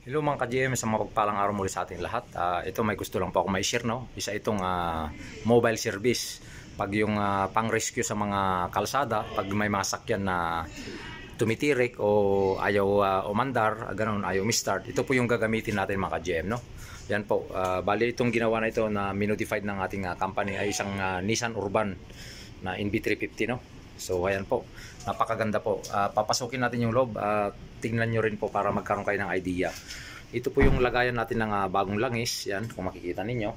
Hello mga ka-GM, sa mapagpalang araw muli sa ating lahat. Ito may gusto lang po ako may-share, no? Isa itong mobile service. Pag yung pang-rescue sa mga kalsada, pag may mga sakyan na tumitirik o ayaw umandar, ganun, ayaw mi-start, ito po yung gagamitin natin mga ka-GM, no? Yan po, bali itong ginawa na ito na minodified ng ating company ay isang Nissan Urban na NB350, no? So ayan po, napakaganda po. Papasukin natin yung loob, tingnan nyo rin po para magkaroon kayo ng idea. Ito po yung lagayan natin ng bagong langis. Yan, kung makikita ninyo,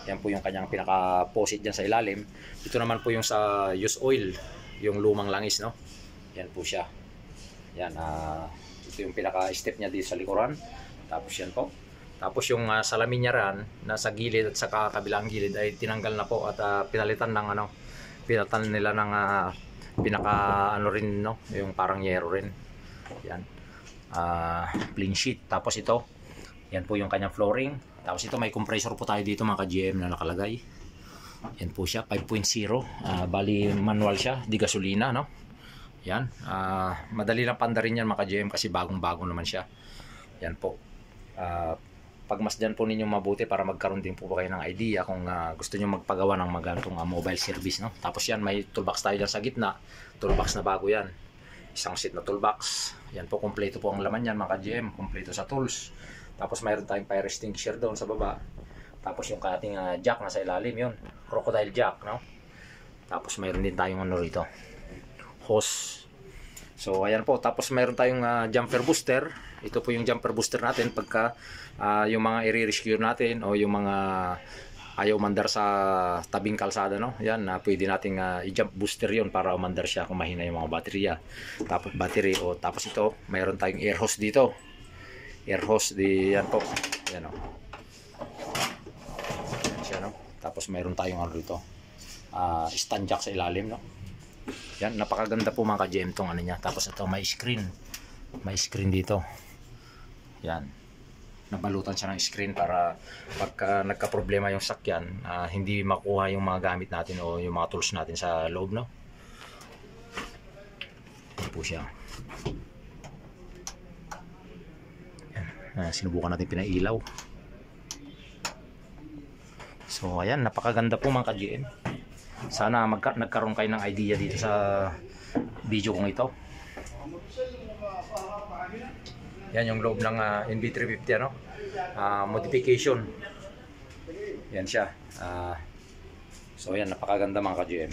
yan po yung kanyang pinaka-posit dyan sa ilalim. Ito naman po yung sa use oil, yung lumang langis, no? Yan po siya. Yan, ito yung pinaka-step niya dito sa likuran. Tapos yan po. Tapos yung salamin niya ran, nasa gilid at sa kabilang gilid ay tinanggal na po at pinalitan ng pinalitan nila ng pinaka rin, no, yung parang yero rin. Yan, plain sheet. Tapos ito, yan po yung kanyang flooring. Tapos ito may compressor po tayo dito mga ka-GM na nakalagay. Yan po siya, 5.0. Bali manual siya, di gasolina, no. Yan, madali lang pandarin yan mga ka-GM kasi bagong bago naman siya. Yan po, pagmasdan po ninyong mabuti para magkaroon din po kayo ng idea kung gusto nyo magpagawa ng magantong mobile service, no? Tapos yan, may toolbox tayo dyan sa gitna. Toolbox na bago yan, isang set na toolbox. Yan po, kompleto po ang laman yan mga GM, kompleto sa tools. Tapos mayroon tayong fire extinguisher doon sa baba. Tapos yung ating jack na sa ilalim, yun, crocodile jack, no? Tapos mayroon din tayong rito, hose. So ayan po, tapos mayroon tayong jumper booster. Ito po yung jumper booster natin pagka yung mga i-rescue natin o yung mga ayaw umandar sa tabing kalsada, no? Yan, pwede nating i-jump booster yon para umandar siya kung mahina yung mga baterya. Tapos battery, o tapos ito, mayroon tayong air hose dito. Air hose di yan po. Yan, no? Yan siya, no? Tapos mayroon tayong dito, stand jack sa ilalim, no? Yan, napakaganda po mga ka-GM tong niya. Tapos ito may screen. May screen dito. Yan. Nabalutan siya ng screen para pagka nagka-problema yung sakyan, hindi makuha yung mga gamit natin o yung mga tools natin sa loob, no? Yan po siya. Yan. Sinubukan natin pinailaw. So ayan, napakaganda po mga ka-GM. Sana nagkaroon kayo ng idea dito sa video kong ito. Yan yung loob ng NB350, ano? Modification. Yan siya. So yan, napakaganda mga ka-GM.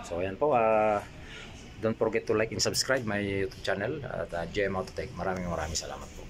So yan po, don't forget to like and subscribe my YouTube channel at GM Autotech. Maraming salamat po.